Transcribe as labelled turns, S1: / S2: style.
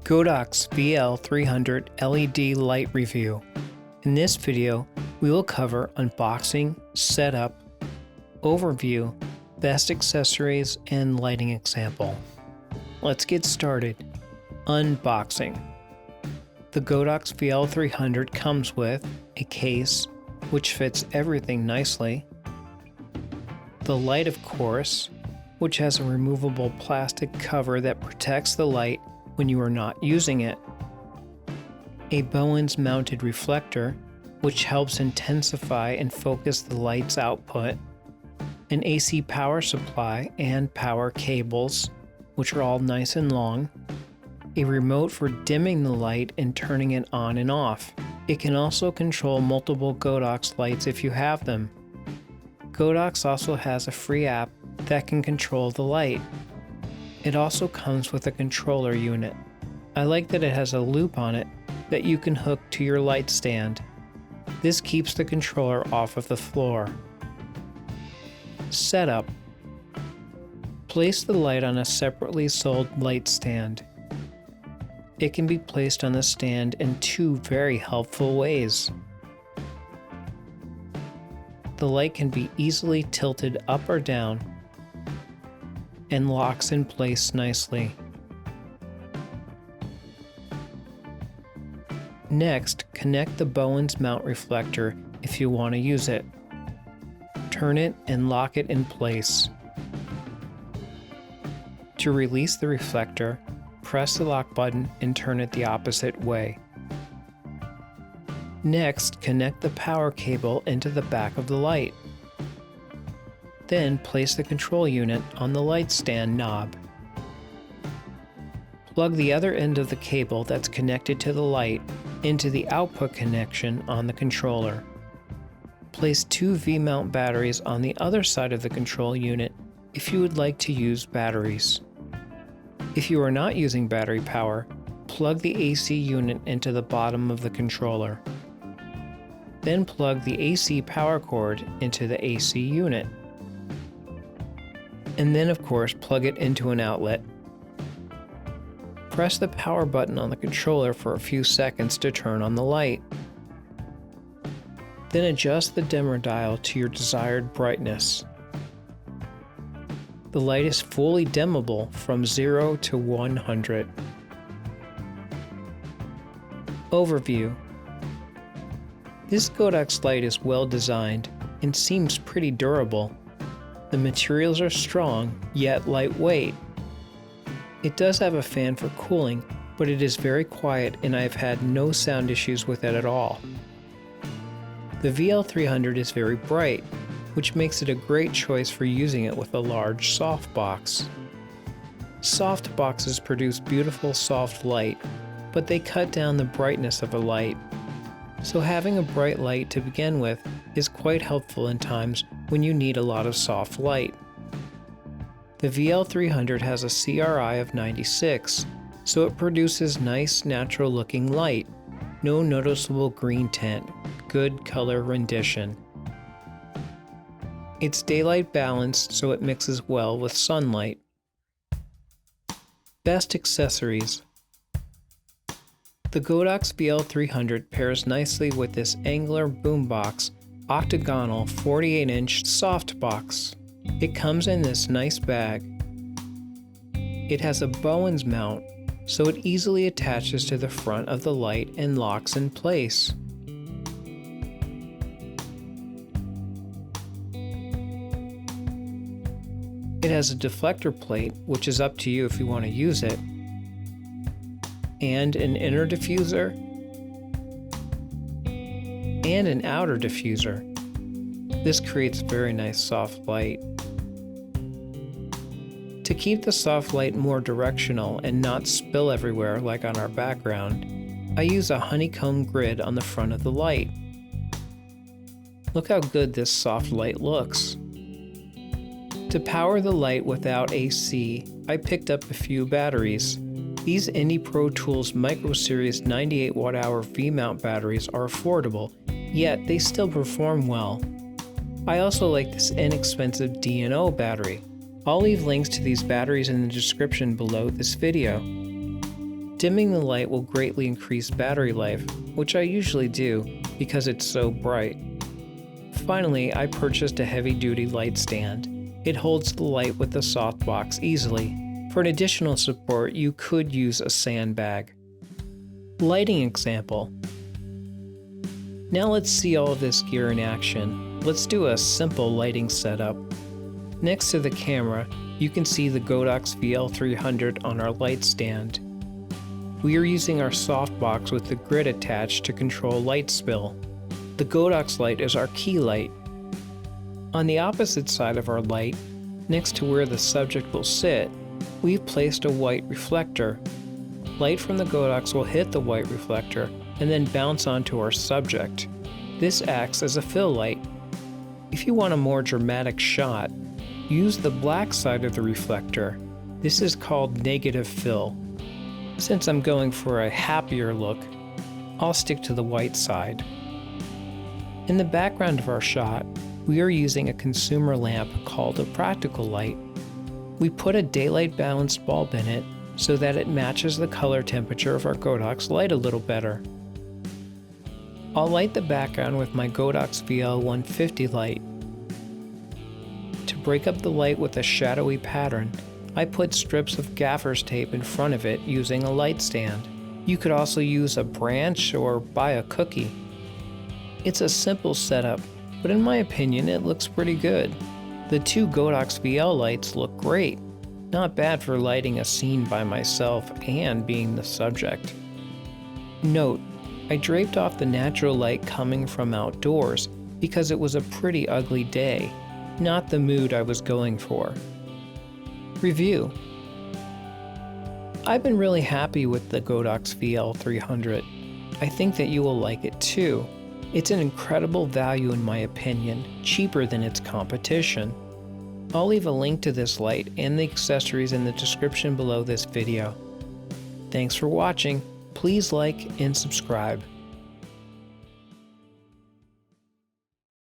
S1: Godox VL300 LED light review. In this video, we will cover unboxing, setup, overview, best accessories, and lighting example. Let's get started. Unboxing. The Godox VL300 comes with a case, which fits everything nicely, the light of course, which has a removable plastic cover that protects the light when you are not using it, a Bowens mounted reflector, which helps intensify and focus the light's output, an AC power supply and power cables, which are all nice and long, a remote for dimming the light and turning it on and off. It can also control multiple Godox lights if you have them. Godox also has a free app that can control the light. It also comes with a controller unit. I like that it has a loop on it that you can hook to your light stand. This keeps the controller off of the floor. Setup. Place the light on a separately sold light stand. It can be placed on the stand in two very helpful ways. The light can be easily tilted up or down and locks in place nicely. Next, connect the Bowens mount reflector if you want to use it. Turn it and lock it in place. To release the reflector, press the lock button and turn it the opposite way. Next, connect the power cable into the back of the light. Then place the control unit on the light stand knob. Plug the other end of the cable that's connected to the light into the output connection on the controller. Place two V-mount batteries on the other side of the control unit if you would like to use batteries. If you are not using battery power, plug the AC unit into the bottom of the controller. Then plug the AC power cord into the AC unit. And then of course plug it into an outlet. Press the power button on the controller for a few seconds to turn on the light. Then adjust the dimmer dial to your desired brightness. The light is fully dimmable from 0 to 100. Overview. This Godox light is well designed and seems pretty durable. The materials are strong, yet lightweight. It does have a fan for cooling, but it is very quiet and I have had no sound issues with it at all. The VL300 is very bright, which makes it a great choice for using it with a large softbox. Softboxes produce beautiful soft light, but they cut down the brightness of a light. So having a bright light to begin with is quite helpful in times when you need a lot of soft light. The VL300 has a CRI of 96, so it produces nice natural looking light, no noticeable green tint, good color rendition. It's daylight balanced so it mixes well with sunlight. Best accessories. The Godox VL300 pairs nicely with this AnglerBoomBox Octagonal 48-inch softbox. It comes in this nice bag. It has a Bowens mount, so it easily attaches to the front of the light and locks in place. It has a deflector plate, which is up to you if you want to use it, and an inner diffuser and an outer diffuser. This creates very nice soft light. To keep the soft light more directional and not spill everywhere like on our background, I use a honeycomb grid on the front of the light. Look how good this soft light looks. To power the light without AC, I picked up a few batteries. These IndiPRO Tools Micro Series 98 Wh V-mount batteries are affordable, yet they still perform well. I also like this inexpensive D&O battery. I'll leave links to these batteries in the description below this video. To Dimming the light will greatly increase battery life, which I usually do because it's so bright. Finally, I purchased a heavy-duty light stand. It holds the light with the softbox easily. For an additional support, you could use a sandbag. Lighting example. Now let's see all of this gear in action. Let's do a simple lighting setup. Next to the camera, you can see the Godox VL300 on our light stand. We are using our softbox with the grid attached to control light spill. The Godox light is our key light. On the opposite side of our light, next to where the subject will sit, we've placed a white reflector. Light from the Godox will hit the white reflector and then bounce onto our subject. This acts as a fill light. If you want a more dramatic shot, use the black side of the reflector. This is called negative fill. Since I'm going for a happier look, I'll stick to the white side. In the background of our shot, we are using a consumer lamp called a practical light. We put a daylight balanced bulb in it so that it matches the color temperature of our Godox light a little better. I'll light the background with my Godox VL150 light. To break up the light with a shadowy pattern, I put strips of gaffer's tape in front of it using a light stand. You could also use a branch or buy a cookie. It's a simple setup, but in my opinion it looks pretty good. The two Godox VL lights look great. Not bad for lighting a scene by myself and being the subject. Note, I draped off the natural light coming from outdoors because it was a pretty ugly day, not the mood I was going for. Review. I've been really happy with the Godox VL300. I think that you will like it too. It's an incredible value in my opinion, cheaper than its competition. I'll leave a link to this light and the accessories in the description below this video. Thanks for watching. Please like and subscribe.